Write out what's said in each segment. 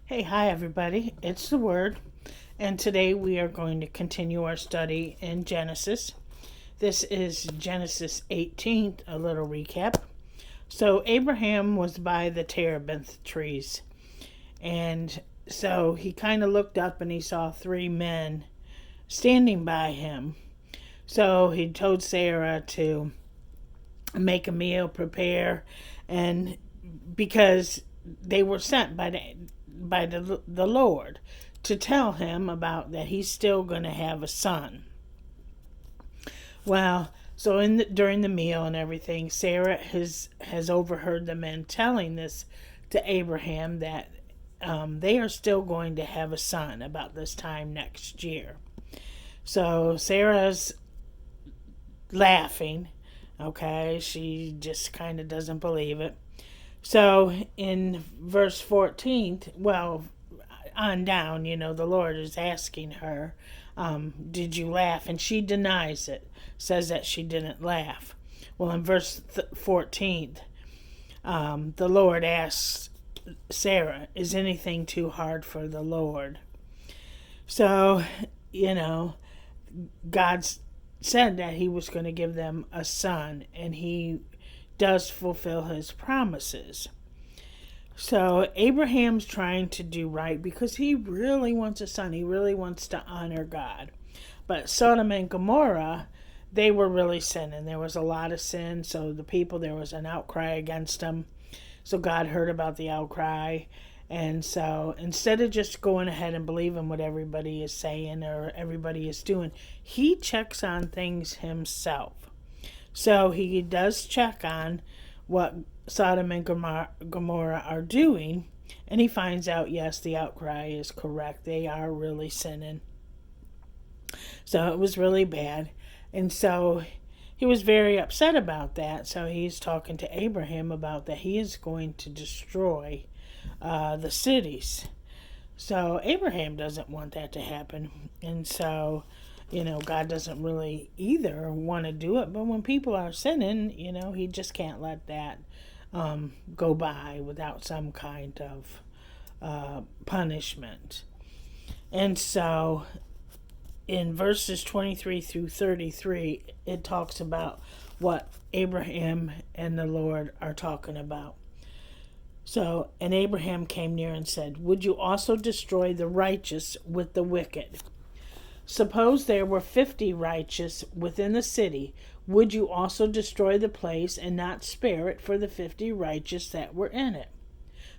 Hi everybody. It's the Word, and today we are going to continue our study in Genesis. This is Genesis 18, a little recap. So, Abraham was by the terebinth trees, and so he kind of looked up and he saw three men standing by him. So, he told Sarah to make a meal, prepare, and because they were sent by the Lord to tell him about that he's still going to have a son. Well, so during the meal and everything, Sarah has overheard the men telling this to Abraham that they are still going to have a son about this time next year. So Sarah's laughing. Okay, she just kind of doesn't believe it. So in verse 14, well, on down, the Lord is asking her, did you laugh? And she denies it, says that she didn't laugh. Well, in verse 14, the Lord asks Sarah, is anything too hard for the Lord? So, God said that he was going to give them a son, and he does fulfill his promises. So Abraham's trying to do right because he really wants a son. He really wants to honor God. But Sodom and Gomorrah, they were really sinning. There was a lot of sin. So there was an outcry against them. So God heard about the outcry. And so instead of just going ahead and believing what everybody is saying or everybody is doing, he checks on things himself. So he does check on what Sodom and Gomorrah are doing, and he finds out, yes, the outcry is correct. They are really sinning. So it was really bad. And so he was very upset about that. So he's talking to Abraham about that he is going to destroy the cities. So Abraham doesn't want that to happen. And so God doesn't really either want to do it. But when people are sinning, he just can't let that go by without some kind of punishment. And so in verses 23 through 33, it talks about what Abraham and the Lord are talking about. So, and Abraham came near and said, would you also destroy the righteous with the wicked? Suppose there were 50 righteous within the city. Would you also destroy the place and not spare it for the 50 righteous that were in it?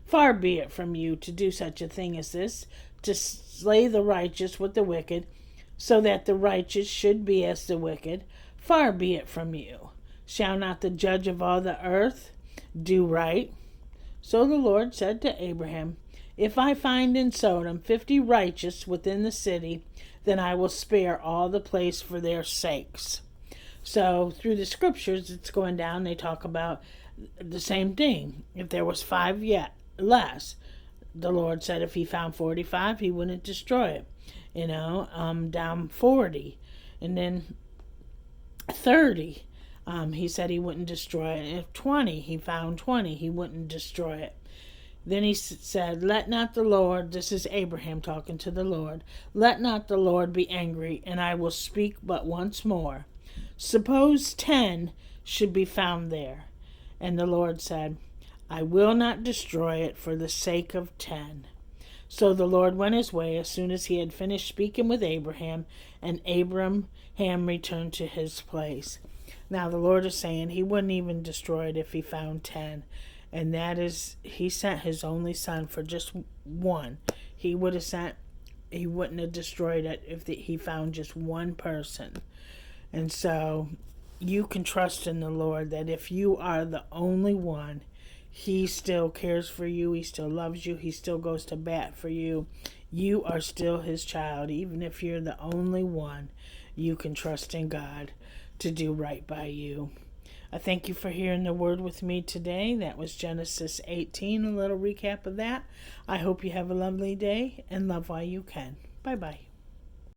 Far be it from you to do such a thing as this, to slay the righteous with the wicked, so that the righteous should be as the wicked. Far be it from you. Shall not the judge of all the earth do right? So the Lord said to Abraham, if I find in Sodom 50 righteous within the city, then I will spare all the place for their sakes. So through the scriptures, it's going down. They talk about the same thing. If there was 5 yet less, the Lord said if he found 45, he wouldn't destroy it. Down 40, and then 30. He said he wouldn't destroy it. If 20, he found 20, he wouldn't destroy it. Then he said, let not the Lord, this is Abraham talking to the Lord, let not the Lord be angry, and I will speak but once more. Suppose 10 should be found there. And the Lord said, I will not destroy it for the sake of 10. So the Lord went his way as soon as he had finished speaking with Abraham, and Abraham returned to his place. Now the Lord is saying he wouldn't even destroy it if he found 10. And that is, he sent his only son for just one. He wouldn't have destroyed it if he found just one person. And so you can trust in the Lord that if you are the only one, he still cares for you. He still loves you. He still goes to bat for you. You are still his child. Even if you're the only one, you can trust in God to do right by you. I thank you for hearing the word with me today. That was Genesis 18, a little recap of that. I hope you have a lovely day and love while you can. Bye-bye.